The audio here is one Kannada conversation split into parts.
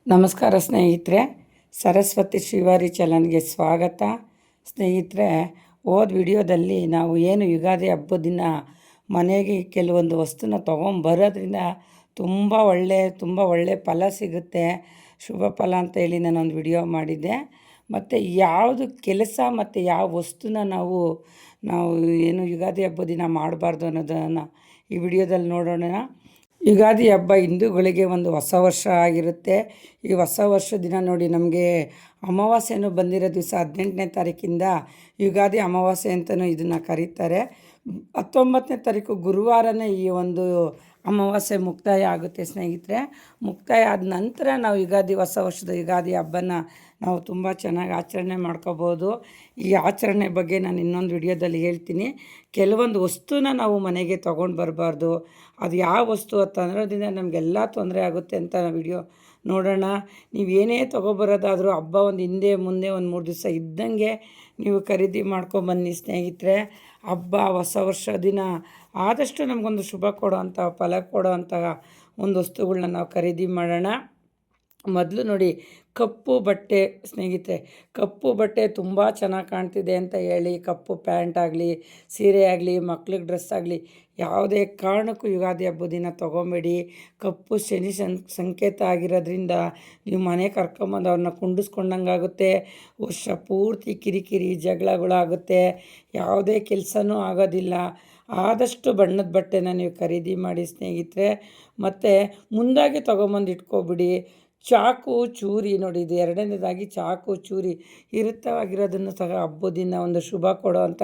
ನಮಸ್ಕಾರ ಸ್ನೇಹಿತರೆ, ಸರಸ್ವತಿ ಶ್ರೀವಾರಿ ಚಾನಲ್ಗೆ ಸ್ವಾಗತ. ಸ್ನೇಹಿತರೆ, ಹೋದ ವಿಡಿಯೋದಲ್ಲಿ ನಾವು ಏನು ಯುಗಾದಿ ಹಬ್ಬದ ದಿನ ಮನೆಗೆ ಕೆಲವೊಂದು ವಸ್ತುನ ತೊಗೊಂಬರೋದ್ರಿಂದ ತುಂಬ ಒಳ್ಳೆ ಫಲ ಸಿಗುತ್ತೆ, ಶುಭ ಫಲ ಅಂತ ಹೇಳಿ ನಾನೊಂದು ವಿಡಿಯೋ ಮಾಡಿದ್ದೆ. ಮತ್ತು ಯಾವುದು ಕೆಲಸ ಮತ್ತು ಯಾವ ವಸ್ತುನ ನಾವು ಏನು ಯುಗಾದಿ ಹಬ್ಬದ ದಿನ ಮಾಡಬಾರ್ದು ಅನ್ನೋದನ್ನು ಈ ವಿಡಿಯೋದಲ್ಲಿ ನೋಡೋಣ. ಯುಗಾದಿ ಹಬ್ಬ ಹಿಂದೂಗಳಿಗೆ ಒಂದು ಹೊಸ ವರ್ಷ ಆಗಿರುತ್ತೆ. ಈ ಹೊಸ ವರ್ಷ ದಿನ ನೋಡಿ, ನಮಗೆ ಅಮಾವಾಸ್ಯೆನೂ ಬಂದಿರೋ ದಿವಸ 18ನೇ ತಾರೀಕಿಂದ ಯುಗಾದಿ ಅಮಾವಾಸ್ಯೆ ಅಂತಲೂ ಇದನ್ನು ಕರೀತಾರೆ. 19ನೇ ತಾರೀಕು ಗುರುವಾರನೇ ಈ ಒಂದು ಅಮಾವಾಸ್ಯೆ ಮುಕ್ತಾಯ ಆಗುತ್ತೆ ಸ್ನೇಹಿತರೆ. ಮುಕ್ತಾಯ ಆದ ನಂತರ ನಾವು ಹೊಸ ವರ್ಷದ ಯುಗಾದಿ ಹಬ್ಬನ ನಾವು ತುಂಬ ಚೆನ್ನಾಗಿ ಆಚರಣೆ ಮಾಡ್ಕೋಬೋದು. ಈ ಆಚರಣೆ ಬಗ್ಗೆ ನಾನು ಇನ್ನೊಂದು ವಿಡಿಯೋದಲ್ಲಿ ಹೇಳ್ತೀನಿ. ಕೆಲವೊಂದು ವಸ್ತುನ ನಾವು ಮನೆಗೆ ತೊಗೊಂಡು ಬರಬಾರ್ದು. ಅದು ಯಾವ ವಸ್ತು ಅಂತ ಅನ್ನೋದ್ರಿಂದ ನಮಗೆಲ್ಲ ತೊಂದರೆ ಆಗುತ್ತೆ ಅಂತ ವಿಡಿಯೋ ನೋಡೋಣ. ನೀವೇನೇ ತೊಗೊಬರೋದಾದರೂ ಹಬ್ಬ ಒಂದು ಹಿಂದೆ ಮುಂದೆ ಒಂದು 3 ದಿವಸ ಇದ್ದಂಗೆ ನೀವು ಖರೀದಿ ಮಾಡ್ಕೊಂಬನ್ನಿ ಸ್ನೇಹಿತರೆ. ಹಬ್ಬ ಹೊಸ ವರ್ಷ ದಿನ ಆದಷ್ಟು ನಮಗೊಂದು ಶುಭ ಕೊಡೋವಂಥ, ಫಲ ಕೊಡೋವಂತಹ ಒಂದು ವಸ್ತುಗಳನ್ನ ನಾವು ಖರೀದಿ ಮಾಡೋಣ. ಮೊದಲು ನೋಡಿ, ಕಪ್ಪು ಬಟ್ಟೆ ಸ್ನೇಹಿತರೆ. ಕಪ್ಪು ಬಟ್ಟೆ ತುಂಬ ಚೆನ್ನಾಗಿ ಕಾಣ್ತಿದೆ ಅಂತ ಹೇಳಿ ಕಪ್ಪು ಪ್ಯಾಂಟ್ ಆಗಲಿ, ಸೀರೆ ಆಗಲಿ, ಮಕ್ಳಿಗೆ ಡ್ರೆಸ್ ಆಗಲಿ ಯಾವುದೇ ಕಾರಣಕ್ಕೂ ಯುಗಾದಿ ಹಬ್ಬದ ದಿನ ತೊಗೊಂಬೇಡಿ. ಕಪ್ಪು ಶನಿ ಸಂಕೇತ ಆಗಿರೋದ್ರಿಂದ ನೀವು ಮನೆ ಕರ್ಕೊಂಬಂದು ಅವ್ರನ್ನ ಕುಂಡಿಸ್ಕೊಂಡಂಗಾಗುತ್ತೆ. ವರ್ಷ ಪೂರ್ತಿ ಕಿರಿಕಿರಿ ಜಗಳಗಳಾಗುತ್ತೆ, ಯಾವುದೇ ಕೆಲಸನೂ ಆಗೋದಿಲ್ಲ. ಆದಷ್ಟು ಬಣ್ಣದ ಬಟ್ಟೆನ ನೀವು ಖರೀದಿ ಮಾಡಿ ಸ್ನೇಹಿತರೆ. ಮತ್ತು ಮುಂದಾಗೆ ತೊಗೊಂಬಂದು ಇಟ್ಕೊಬಿಡಿ. ಚಾಕು ಚೂರಿ ನೋಡಿ, ಇದು ಎರಡನೇದಾಗಿ ಚಾಕು ಚೂರಿ ಇರುತ್ತವಾಗಿರೋದನ್ನು ಸಹ ಹಬ್ಬದ ದಿನ ಒಂದು ಶುಭ ಕೊಡೋವಂಥ,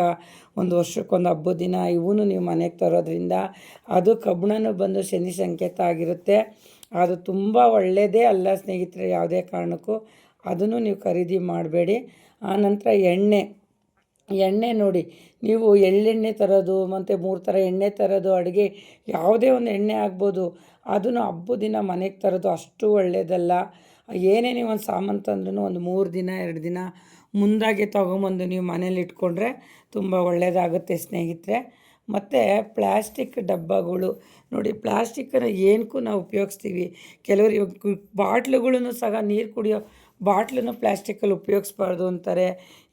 ಒಂದು ವರ್ಷಕ್ಕೊಂದು ಹಬ್ಬದ ದಿನ ಇವೂ ನೀವು ಮನೆಗೆ ತರೋದ್ರಿಂದ ಅದು ಕಬ್ಬಿಣನೂ ಬಂದು ಶನಿ ಸಂಕೇತ ಆಗಿರುತ್ತೆ. ಅದು ತುಂಬ ಒಳ್ಳೆಯದೇ ಅಲ್ಲ ಸ್ನೇಹಿತರೆ, ಯಾವುದೇ ಕಾರಣಕ್ಕೂ ಅದನ್ನು ನೀವು ಖರೀದಿ ಮಾಡಬೇಡಿ. ಆನಂತರ ಎಣ್ಣೆ ನೋಡಿ, ನೀವು ಎಳ್ಳೆಣ್ಣೆ ತರೋದು ಮತ್ತು 3 ಥರ ಎಣ್ಣೆ ತರೋದು, ಅಡುಗೆ ಯಾವುದೇ ಒಂದು ಎಣ್ಣೆ ಆಗ್ಬೋದು, ಅದನ್ನು ಹಬ್ಬದ ದಿನ ಮನೆಗೆ ತರೋದು ಅಷ್ಟು ಒಳ್ಳೆಯದಲ್ಲ. ಏನೇ ನೀವು ಒಂದು ಸಾಮಾನು ತಂದ್ರೂ ಒಂದು 3 ದಿನ 2 ದಿನ ಮುಂದಾಗೆ ತೊಗೊಂಬಂದು ನೀವು ಮನೇಲಿ ಇಟ್ಕೊಂಡ್ರೆ ತುಂಬ ಒಳ್ಳೆಯದಾಗುತ್ತೆ ಸ್ನೇಹಿತರೆ. ಮತ್ತು ಪ್ಲ್ಯಾಸ್ಟಿಕ್ ಡಬ್ಬಗಳು ನೋಡಿ, ಪ್ಲ್ಯಾಸ್ಟಿಕ್ಕನ್ನು ಏನಕ್ಕೂ ನಾವು ಉಪಯೋಗಿಸ್ತೀವಿ. ಕೆಲವರು ಇವಾಗ ಬಾಟ್ಲುಗಳನ್ನು ಸಹ, ನೀರು ಕುಡಿಯೋ ಬಾಟ್ಲನ್ನು ಪ್ಲ್ಯಾಸ್ಟಿಕ್ಕಲ್ಲಿ ಉಪಯೋಗಿಸ್ಬಾರ್ದು ಅಂತಾರೆ.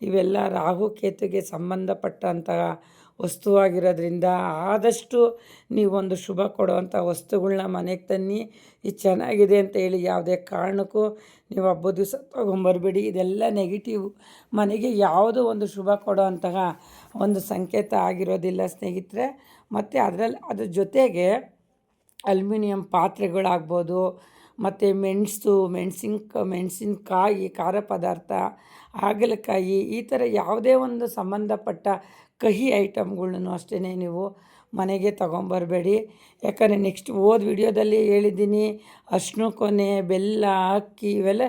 ಇವೆಲ್ಲ ರಾಹು ಕೇತುಗೆ ಸಂಬಂಧಪಟ್ಟಂತಹ ವಸ್ತುವಾಗಿರೋದ್ರಿಂದ ಆದಷ್ಟು ನೀವೊಂದು ಶುಭ ಕೊಡುವಂಥ ವಸ್ತುಗಳನ್ನ ಮನೆಗೆ ತನ್ನಿ. ಇದು ಚೆನ್ನಾಗಿದೆ ಅಂತ ಹೇಳಿ ಯಾವುದೇ ಕಾರಣಕ್ಕೂ ನೀವು ಹಬ್ಬದ ದಿವಸ ತೊಗೊಂಬರ್ಬೇಡಿ. ಇದೆಲ್ಲ ನೆಗೆಟಿವ್, ಮನೆಗೆ ಯಾವುದೋ ಒಂದು ಶುಭ ಕೊಡೋವಂತಹ ಒಂದು ಸಂಕೇತ ಆಗಿರೋದಿಲ್ಲ ಸ್ನೇಹಿತರೆ. ಮತ್ತು ಅದ್ರ ಜೊತೆಗೆ ಅಲ್ಯೂಮಿನಿಯಂ ಪಾತ್ರೆಗಳಾಗ್ಬೋದು, ಮತ್ತು ಮೆಣಸಿನಕಾಯಿ, ಖಾರ ಪದಾರ್ಥ, ಹಾಗಲಕಾಯಿ, ಈ ಥರ ಯಾವುದೇ ಒಂದು ಸಂಬಂಧಪಟ್ಟ ಕಹಿ ಐಟಮ್ಗಳ್ನೂ ಅಷ್ಟೇ ನೀವು ಮನೆಗೆ ತೊಗೊಂಬರ್ಬೇಡಿ. ಯಾಕಂದರೆ ನೆಕ್ಸ್ಟ್ ಹೋದ ವಿಡಿಯೋದಲ್ಲಿ ಹೇಳಿದ್ದೀನಿ, ಅರಿಶಿನ ಕೊನೆ, ಬೆಲ್ಲ, ಅಕ್ಕಿ ಇವೆಲ್ಲ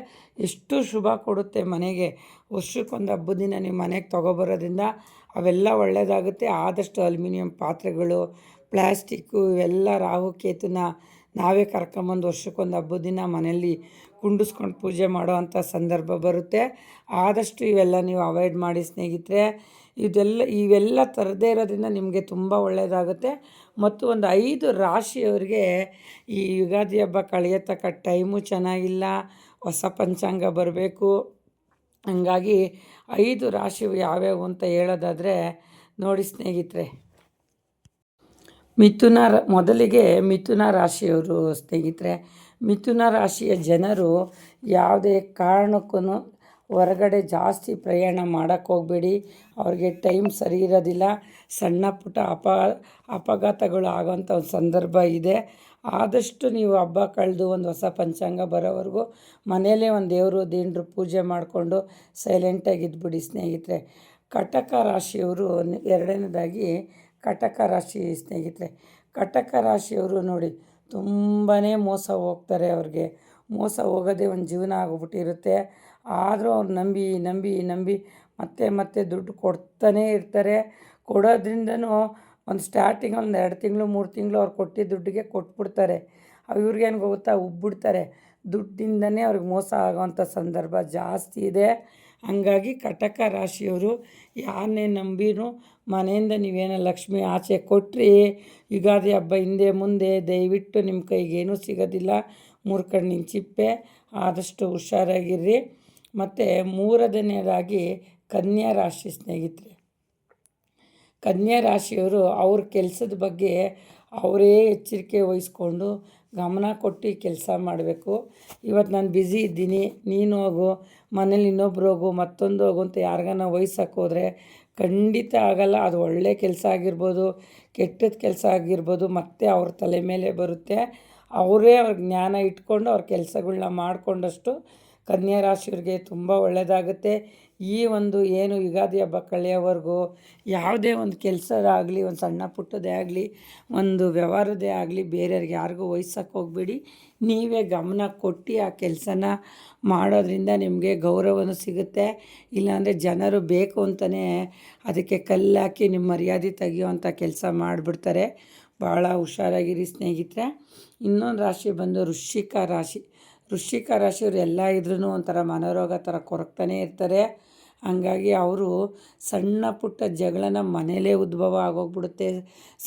ಎಷ್ಟು ಶುಭ ಕೊಡುತ್ತೆ ಮನೆಗೆ. ವರ್ಷಕ್ಕೊಂದು ಹಬ್ಬದ ದಿನ ನೀವು ಮನೆಗೆ ತೊಗೊಬರೋದ್ರಿಂದ ಅವೆಲ್ಲ ಒಳ್ಳೆಯದಾಗುತ್ತೆ. ಆದಷ್ಟು ಅಲ್ಯೂಮಿನಿಯಂ ಪಾತ್ರೆಗಳು, ಪ್ಲ್ಯಾಸ್ಟಿಕ್ಕು ಇವೆಲ್ಲ ರಾಹುಕೇತುನ ನಾವೇ ಕರ್ಕೊಂಬಂದು ವರ್ಷಕ್ಕೊಂದು ಹಬ್ಬದ ದಿನ ಮನೆಯಲ್ಲಿ ಕುಂಡಿಸ್ಕೊಂಡು ಪೂಜೆ ಮಾಡೋವಂಥ ಸಂದರ್ಭ ಬರುತ್ತೆ. ಆದಷ್ಟು ಇವೆಲ್ಲ ನೀವು ಅವಾಯ್ಡ್ ಮಾಡಿ ಸ್ನೇಹಿತರೆ. ಇವೆಲ್ಲ ತರದೇ ಇರೋದ್ರಿಂದ ನಿಮಗೆ ತುಂಬ ಒಳ್ಳೆಯದಾಗುತ್ತೆ. ಮತ್ತು ಒಂದು 5 ರಾಶಿಯವರಿಗೆ ಈ ಯುಗಾದಿ ಹಬ್ಬ ಕಳೆಯತಕ್ಕ ಟೈಮು ಚೆನ್ನಾಗಿಲ್ಲ. ಹೊಸ ಪಂಚಾಂಗ ಬರಬೇಕು. ಹಂಗಾಗಿ 5 ರಾಶಿವು ಯಾವ್ಯಾವು ಅಂತ ಹೇಳೋದಾದರೆ ನೋಡಿ ಸ್ನೇಹಿತರೆ. ಮೊದಲಿಗೆ ಮಿಥುನ ರಾಶಿಯವರು ಸ್ನೇಹಿತರೆ. ಮಿಥುನ ರಾಶಿಯ ಜನರು ಯಾವುದೇ ಕಾರಣಕ್ಕೂ ಹೊರಗಡೆ ಜಾಸ್ತಿ ಪ್ರಯಾಣ ಮಾಡೋಕ್ಕೆ ಹೋಗಬೇಡಿ. ಅವ್ರಿಗೆ ಟೈಮ್ ಸರಿ ಇರೋದಿಲ್ಲ. ಸಣ್ಣ ಪುಟ್ಟ ಅಪಘಾತಗಳು ಆಗೋವಂಥ ಒಂದು ಸಂದರ್ಭ ಇದೆ. ಆದಷ್ಟು ನೀವು ಹಬ್ಬ ಕಳೆದು ಒಂದು ಹೊಸ ಪಂಚಾಂಗ ಬರೋವರೆಗೂ ಮನೆಯಲ್ಲೇ ಒಂದು ದೇವರು ದಿಂಡ್ರು ಪೂಜೆ ಮಾಡಿಕೊಂಡು ಸೈಲೆಂಟಾಗಿ ಇದ್ಬಿಡಿ ಸ್ನೇಹಿತರೆ. ಕಟಕ ರಾಶಿಯವರು ಎರಡನೇದಾಗಿ ಕಟಕ ರಾಶಿ ಸ್ನೇಹಿತರೆ. ಕಟಕ ರಾಶಿಯವರು ನೋಡಿ, ತುಂಬಾ ಮೋಸ ಹೋಗ್ತಾರೆ. ಅವ್ರಿಗೆ ಮೋಸ ಹೋಗೋದೇ ಒಂದು ಜೀವನ ಆಗಿಬಿಟ್ಟಿರುತ್ತೆ. ಆದರೂ ಅವ್ರು ನಂಬಿ ಮತ್ತೆ ದುಡ್ಡು ಕೊಡ್ತಾನೇ ಇರ್ತಾರೆ. ಕೊಡೋದ್ರಿಂದನೂ ಒಂದು ಸ್ಟಾರ್ಟಿಂಗ್ ಒಂದು 2 ತಿಂಗಳು 3 ತಿಂಗಳು ಅವ್ರು ಕೊಟ್ಟಿದ್ದ ದುಡ್ಡಿಗೆ ಕೊಟ್ಬಿಡ್ತಾರೆ. ಇವ್ರಿಗೇನು ಗೊತ್ತಾ, ಉಬ್ಬಿಡ್ತಾರೆ. ದುಡ್ಡಿಂದನೇ ಅವ್ರಿಗೆ ಮೋಸ ಆಗೋವಂಥ ಸಂದರ್ಭ ಜಾಸ್ತಿ ಇದೆ. ಹಂಗಾಗಿ ಕಟಕ ರಾಶಿಯವರು ಯಾರನ್ನೇ ನಂಬಿನೂ ಮನೆಯಿಂದ ನೀವೇನೋ ಲಕ್ಷ್ಮಿ ಆಚೆ ಕೊಟ್ಟರೆ ಯುಗಾದಿ ಹಬ್ಬ ಹಿಂದೆ ಮುಂದೆ ದಯವಿಟ್ಟು ನಿಮ್ಮ ಕೈಗೇನೂ ಸಿಗೋದಿಲ್ಲ. 3 ಕಣ್ಣಿನ ಚಿಪ್ಪೆ. ಆದಷ್ಟು ಹುಷಾರಾಗಿರ್ರಿ. ಮತ್ತು ಮೂರನೆಯದಾಗಿ ಕನ್ಯಾ ರಾಶಿ ಸ್ನೇಹಿತರೆ. ಕನ್ಯಾ ರಾಶಿಯವರು ಅವ್ರ ಕೆಲಸದ ಬಗ್ಗೆ ಅವರೇ ಎಚ್ಚರಿಕೆ ವಹಿಸ್ಕೊಂಡು ಗಮನ ಕೊಟ್ಟು ಕೆಲಸ ಮಾಡಬೇಕು. ಇವತ್ತು ನಾನು ಬ್ಯುಸಿ ಇದ್ದೀನಿ, ನೀನು ಹೋಗು, ಮನೇಲಿ ಇನ್ನೊಬ್ರು ಹೋಗು, ಮತ್ತೊಂದು ಹೋಗು ಅಂತ ಯಾರಿಗಾನ ವಹಿಸೋಕೆ ಹೋದರೆ ಖಂಡಿತ ಆಗಲ್ಲ. ಅದು ಒಳ್ಳೆ ಕೆಲಸ ಆಗಿರ್ಬೋದು, ಕೆಟ್ಟದ ಕೆಲಸ ಆಗಿರ್ಬೋದು, ಮತ್ತೆ ಅವ್ರ ತಲೆ ಮೇಲೆ ಬರುತ್ತೆ. ಅವರೇ ಅವ್ರ ಜ್ಞಾನ ಇಟ್ಕೊಂಡು ಅವ್ರ ಕೆಲಸಗಳ್ನ ಮಾಡಿಕೊಂಡಷ್ಟು ಕನ್ಯಾ ರಾಶಿಯವ್ರಿಗೆ ತುಂಬ ಒಳ್ಳೆಯದಾಗುತ್ತೆ. ಈ ಒಂದು ಏನು ಯುಗಾದಿ ಹಬ್ಬ ಕಳೆಯೋವರೆಗೂ ಯಾವುದೇ ಒಂದು ಕೆಲಸದಾಗಲಿ, ಒಂದು ಸಣ್ಣ ಪುಟ್ಟದೇ ಆಗಲಿ, ಒಂದು ವ್ಯವಹಾರದೇ ಆಗಲಿ ಬೇರೆಯವ್ರಿಗೆ ಯಾರಿಗೂ ವಹಿಸೋಕೆ ಹೋಗಬೇಡಿ. ನೀವೇ ಗಮನ ಕೊಟ್ಟು ಆ ಕೆಲಸನ ಮಾಡೋದ್ರಿಂದ ನಿಮಗೆ ಗೌರವನೂ ಸಿಗುತ್ತೆ. ಇಲ್ಲಾಂದರೆ ಜನರು ಬೇಕು ಅಂತಲೇ ಅದಕ್ಕೆ ಕಲ್ಲಾಕಿ ನಿಮ್ಮ ಮರ್ಯಾದೆ ತೆಗಿಯೋವಂಥ ಕೆಲಸ ಮಾಡಿಬಿಡ್ತಾರೆ. ಭಾಳ ಹುಷಾರಾಗಿರಿ ಸ್ನೇಹಿತರೆ. ಇನ್ನೊಂದು ರಾಶಿ ಬಂದು ವೃಶ್ಚಿಕ ರಾಶಿ. ವೃಶ್ಚಿಕ ರಾಶಿಯವರು ಎಲ್ಲ ಇದ್ರೂ ಒಂಥರ ಮನೋರೋಗ ಥರ ಕೊರಗ್ತಾನೆ ಇರ್ತಾರೆ. ಹಂಗಾಗಿ ಅವರು ಸಣ್ಣ ಪುಟ್ಟ ಜಗಳನ ಮನೇಲೇ ಉದ್ಭವ ಆಗೋಗ್ಬಿಡುತ್ತೆ,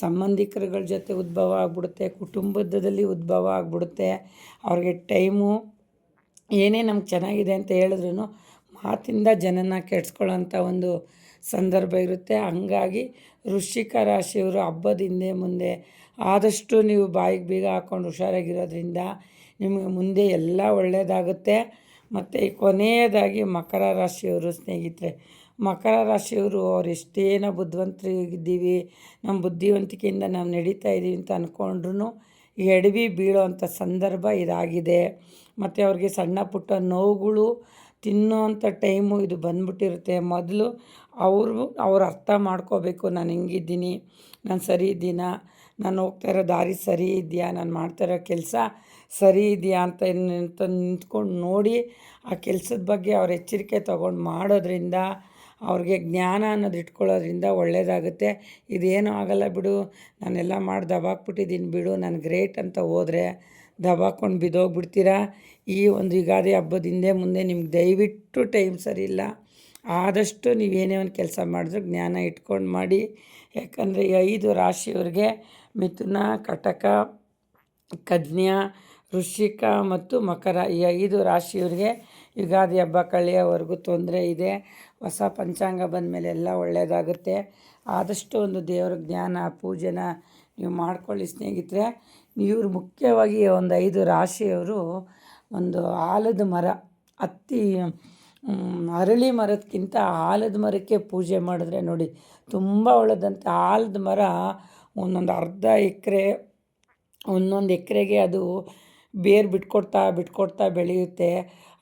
ಸಂಬಂಧಿಕರುಗಳ ಜೊತೆ ಉದ್ಭವ ಆಗ್ಬಿಡುತ್ತೆ, ಕುಟುಂಬದಲ್ಲಿ ಉದ್ಭವ ಆಗ್ಬಿಡುತ್ತೆ. ಅವ್ರಿಗೆ ಟೈಮು ಏನೇ ನಮ್ಗೆ ಚೆನ್ನಾಗಿದೆ ಅಂತ ಹೇಳಿದ್ರು ಮಾತಿಂದ ಜನನ ಕೆಡಿಸ್ಕೊಳ್ಳೋಂಥ ಒಂದು ಸಂದರ್ಭ ಇರುತ್ತೆ. ಹಂಗಾಗಿ ವೃಶ್ಚಿಕ ರಾಶಿಯವರು ಹಬ್ಬದ ಹಿಂದೆ ಮುಂದೆ ಆದಷ್ಟು ನೀವು ಬಾಯಿಗೆ ಬೀಗ ಹಾಕ್ಕೊಂಡು ಹುಷಾರಾಗಿರೋದ್ರಿಂದ ನಿಮಗೆ ಮುಂದೆ ಎಲ್ಲ ಒಳ್ಳೆಯದಾಗುತ್ತೆ. ಮತ್ತು ಕೊನೆಯದಾಗಿ ಮಕರ ರಾಶಿಯವರು ಸ್ನೇಹಿತರೆ. ಮಕರ ರಾಶಿಯವರು ಅವ್ರು ಎಷ್ಟೇ ನಾವು ಬುದ್ಧಿವಂತರಿದ್ದೀವಿ, ನಮ್ಮ ಬುದ್ಧಿವಂತಿಕೆಯಿಂದ ನಾವು ನಡೀತಾ ಇದ್ದೀವಿ ಅಂತ ಅಂದ್ಕೊಂಡ್ರೂ ಎಡವಿ ಬೀಳೋವಂಥ ಸಂದರ್ಭ ಇದಾಗಿದೆ. ಮತ್ತು ಅವ್ರಿಗೆ ಸಣ್ಣ ಪುಟ್ಟ ನೋವುಗಳು ತಿನ್ನೋವಂಥ ಟೈಮು ಇದು ಬಂದ್ಬಿಟ್ಟಿರುತ್ತೆ. ಮೊದಲು ಅವ್ರು ಅರ್ಥ ಮಾಡ್ಕೋಬೇಕು, ನಾನು ಹಿಂಗಿದ್ದೀನಿ, ನಾನು ಸರಿ ಇದ್ದೀನಾ, ನಾನು ಹೋಗ್ತಾ ಇರೋ ದಾರಿ ಸರಿ ಇದೆಯಾ, ನಾನು ಮಾಡ್ತಾ ಇರೋ ಕೆಲಸ ಸರಿ ಇದೆಯಾ ಅಂತ ನಿಂತ್ಕೊಂಡು ನೋಡಿ ಆ ಕೆಲಸದ ಬಗ್ಗೆ ಅವ್ರ ಎಚ್ಚರಿಕೆ ತೊಗೊಂಡು ಮಾಡೋದ್ರಿಂದ ಅವ್ರಿಗೆ ಜ್ಞಾನ ಅನ್ನೋದು ಇಟ್ಕೊಳ್ಳೋದ್ರಿಂದ ಒಳ್ಳೆಯದಾಗುತ್ತೆ. ಇದೇನೂ ಆಗಲ್ಲ ಬಿಡು, ನಾನೆಲ್ಲ ಮಾಡಿ ದಬಾಕ್ಬಿಟ್ಟಿದ್ದೀನಿ ಬಿಡು, ನಾನು ಗ್ರೇಟ್ ಅಂತ ಹೋದರೆ ದಬಾಕೊಂಡು ಬಿದ್ದೋಗ್ಬಿಡ್ತೀರಾ. ಈ ಒಂದು ಯುಗಾದಿ ಹಬ್ಬದ ಹಿಂದೆ ಮುಂದೆ ನಿಮ್ಗೆ ದಯವಿಟ್ಟು ಟೈಮ್ ಸರಿ ಇಲ್ಲ. ಆದಷ್ಟು ನೀವೇನೇ ಒಂದು ಕೆಲಸ ಮಾಡಿದ್ರು ಜ್ಞಾನ ಇಟ್ಕೊಂಡು ಮಾಡಿ. ಯಾಕಂದರೆ ಈ 5 ರಾಶಿಯವ್ರಿಗೆ ಮಿಥುನ, ಕಟಕ, ಕನ್ಯಾ, ವೃಶ್ಚಿಕ ಮತ್ತು ಮಕರ ಈ 5 ರಾಶಿಯವ್ರಿಗೆ ಯುಗಾದಿ ಹಬ್ಬ ಕಳೆಯೋವರೆಗೂ ತೊಂದರೆ ಇದೆ. ಹೊಸ ಪಂಚಾಂಗ ಬಂದಮೇಲೆ ಎಲ್ಲ ಒಳ್ಳೆಯದಾಗುತ್ತೆ. ಆದಷ್ಟು ಒಂದು ದೇವರ ಜ್ಞಾನ ಪೂಜೆನ ನೀವು ಮಾಡ್ಕೊಳ್ಳಿ ಸ್ನೇಹಿತರೆ. ಇವರು ಮುಖ್ಯವಾಗಿ ಒಂದು 5 ರಾಶಿಯವರು ಒಂದು ಆಲದ ಮರ, ಅರಳಿ ಮರಕ್ಕಿಂತ ಆಲದ ಮರಕ್ಕೆ ಪೂಜೆ ಮಾಡಿದ್ರೆ ನೋಡಿ ತುಂಬ ಒಳ್ಳೆಯದಂತೆ. ಆಲದ ಮರ ಒಂದೊಂದು ಅರ್ಧ ಎಕರೆ, ಒಂದೊಂದು ಎಕರೆಗೆ ಅದು ಬೇರು ಬಿಟ್ಕೊಡ್ತಾ ಬೆಳೆಯುತ್ತೆ.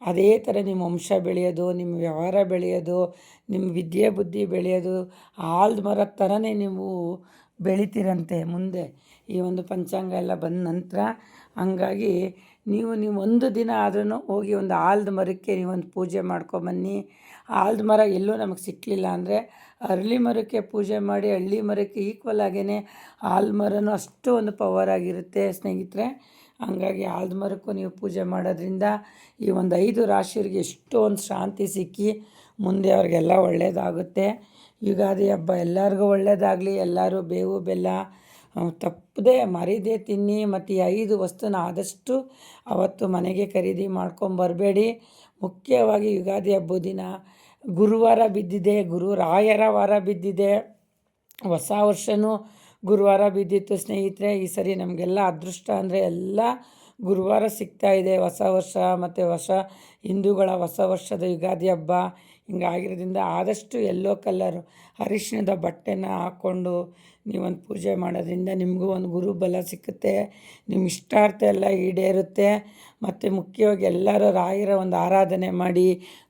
ಅದೇ ಥರ ನಿಮ್ಮ ವಂಶ ಬೆಳೆಯೋದು, ನಿಮ್ಮ ವ್ಯವಹಾರ ಬೆಳೆಯೋದು, ನಿಮ್ಮ ವಿದ್ಯೆ ಬುದ್ಧಿ ಬೆಳೆಯೋದು ಆಲದ ಮರದ ಥರನೇ ನೀವು ಬೆಳಿತೀರಂತೆ ಮುಂದೆ ಈ ಒಂದು ಪಂಚಾಂಗ ಎಲ್ಲ ಬಂದ ನಂತರ. ಹಂಗಾಗಿ ನೀವು ಒಂದು ದಿನ ಆದ್ರೂ ಹೋಗಿ ಒಂದು ಆಲದ ಮರಕ್ಕೆ ನೀವೊಂದು ಪೂಜೆ ಮಾಡ್ಕೊಂಬನ್ನಿ. ಆಲದ ಮರ ಎಲ್ಲೂ ನಮಗೆ ಸಿಕ್ಕಲಿಲ್ಲ ಅಂದರೆ ಅರಳಿ ಮರಕ್ಕೆ ಪೂಜೆ ಮಾಡಿ. ಹಳ್ಳಿ ಮರಕ್ಕೆ ಈಕ್ವಲ್ ಆಗೇ ಆಲದ ಮರನೂ ಅಷ್ಟು ಒಂದು ಪವರ್ ಆಗಿರುತ್ತೆ ಸ್ನೇಹಿತರೆ. ಹಂಗಾಗಿ ಆಲದ ಮರಕ್ಕೂ ನೀವು ಪೂಜೆ ಮಾಡೋದ್ರಿಂದ ಈ ಒಂದು 5 ರಾಶಿಯವ್ರಿಗೆ ಎಷ್ಟೋ ಒಂದು ಶಾಂತಿ ಸಿಕ್ಕಿ ಮುಂದೆ ಅವ್ರಿಗೆಲ್ಲ ಒಳ್ಳೆಯದಾಗುತ್ತೆ. ಯುಗಾದಿ ಹಬ್ಬ ಎಲ್ಲರಿಗೂ ಒಳ್ಳೆಯದಾಗಲಿ. ಎಲ್ಲರೂ ಬೇವು ಬೆಲ್ಲ ತಪ್ಪದೆ ಮರೀದೆ ತಿನ್ನಿ. ಮತ್ತು ಈ 5 ವಸ್ತುನ ಆದಷ್ಟು ಅವತ್ತು ಮನೆಗೆ ಖರೀದಿ ಮಾಡ್ಕೊಂಬರಬೇಡಿ. ಮುಖ್ಯವಾಗಿ ಯುಗಾದಿ ಹಬ್ಬದ ದಿನ ಗುರುವಾರ ಬಿದ್ದಿದೆ, ಗುರು ರಾಯರ ವಾರ ಬಿದ್ದಿದೆ, ಹೊಸ ವರ್ಷವೂ ಗುರುವಾರ ಬಿದ್ದಿತ್ತು ಸ್ನೇಹಿತರೆ. ಈ ಸರಿ ನಮಗೆಲ್ಲ ಅದೃಷ್ಟ ಅಂದರೆ ಎಲ್ಲ ಗುರುವಾರ ಸಿಗ್ತಾಯಿದೆ. ಹೊಸ ವರ್ಷ ಮತ್ತು ಹಿಂದೂಗಳ ಹೊಸ ವರ್ಷದ ಯುಗಾದಿ ಹಬ್ಬ ಹಿಂಗಾಗಿರೋದ್ರಿಂದ ಆದಷ್ಟು ಯೆಲ್ಲೋ ಕಲರ್ ಅರಿಶಿಣದ ಬಟ್ಟೆನ ಹಾಕ್ಕೊಂಡು ನೀವೊಂದು ಪೂಜೆ ಮಾಡೋದ್ರಿಂದ ನಿಮಗೂ ಒಂದು ಗುರುಬಲ ಸಿಕ್ಕುತ್ತೆ, ನಿಮ್ಮ ಇಷ್ಟಾರ್ಥ ಎಲ್ಲ ಈಡೇರುತ್ತೆ. ಮತ್ತು ಮುಖ್ಯವಾಗಿ ಎಲ್ಲರೂ ರಾಯರ ಒಂದು ಆರಾಧನೆ ಮಾಡಿ,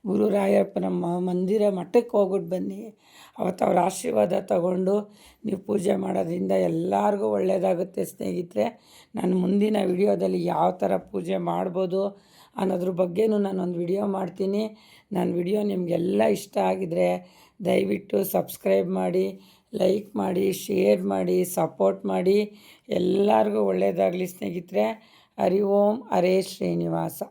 ಗುರು ರಾಯಪ್ಪನ ಮಂದಿರ ಮಠಕ್ಕೆ ಹೋಗ್ಬಿಟ್ಟು ಬನ್ನಿ. ಅವತ್ತು ಅವ್ರ ಆಶೀರ್ವಾದ ತಗೊಂಡು ನೀವು ಪೂಜೆ ಮಾಡೋದ್ರಿಂದ ಎಲ್ಲರಿಗೂ ಒಳ್ಳೆಯದಾಗುತ್ತೆ ಸ್ನೇಹಿತರೆ. ನಾನು ಮುಂದಿನ ವಿಡಿಯೋದಲ್ಲಿ ಯಾವ ಥರ ಪೂಜೆ ಮಾಡ್ಬೋದು ಅನ್ನೋದ್ರ ಬಗ್ಗೆನೂ ನಾನೊಂದು ವಿಡಿಯೋ ಮಾಡ್ತೀನಿ. ನನ್ನ ವಿಡಿಯೋ ನಿಮಗೆಲ್ಲ ಇಷ್ಟ ಆಗಿದರೆ ದಯವಿಟ್ಟು ಸಬ್ಸ್ಕ್ರೈಬ್ ಮಾಡಿ, ಲೈಕ್ ಮಾಡಿ, ಶೇರ್ ಮಾಡಿ, ಸಪೋರ್ಟ್ ಮಾಡಿ. ಎಲ್ಲರಿಗೂ ಒಳ್ಳೆಯದಾಗಲಿ ಸ್ನೇಹಿತರೆ. ಹರಿ ಓಂ ಹರೇ ಶ್ರೀನಿವಾಸ.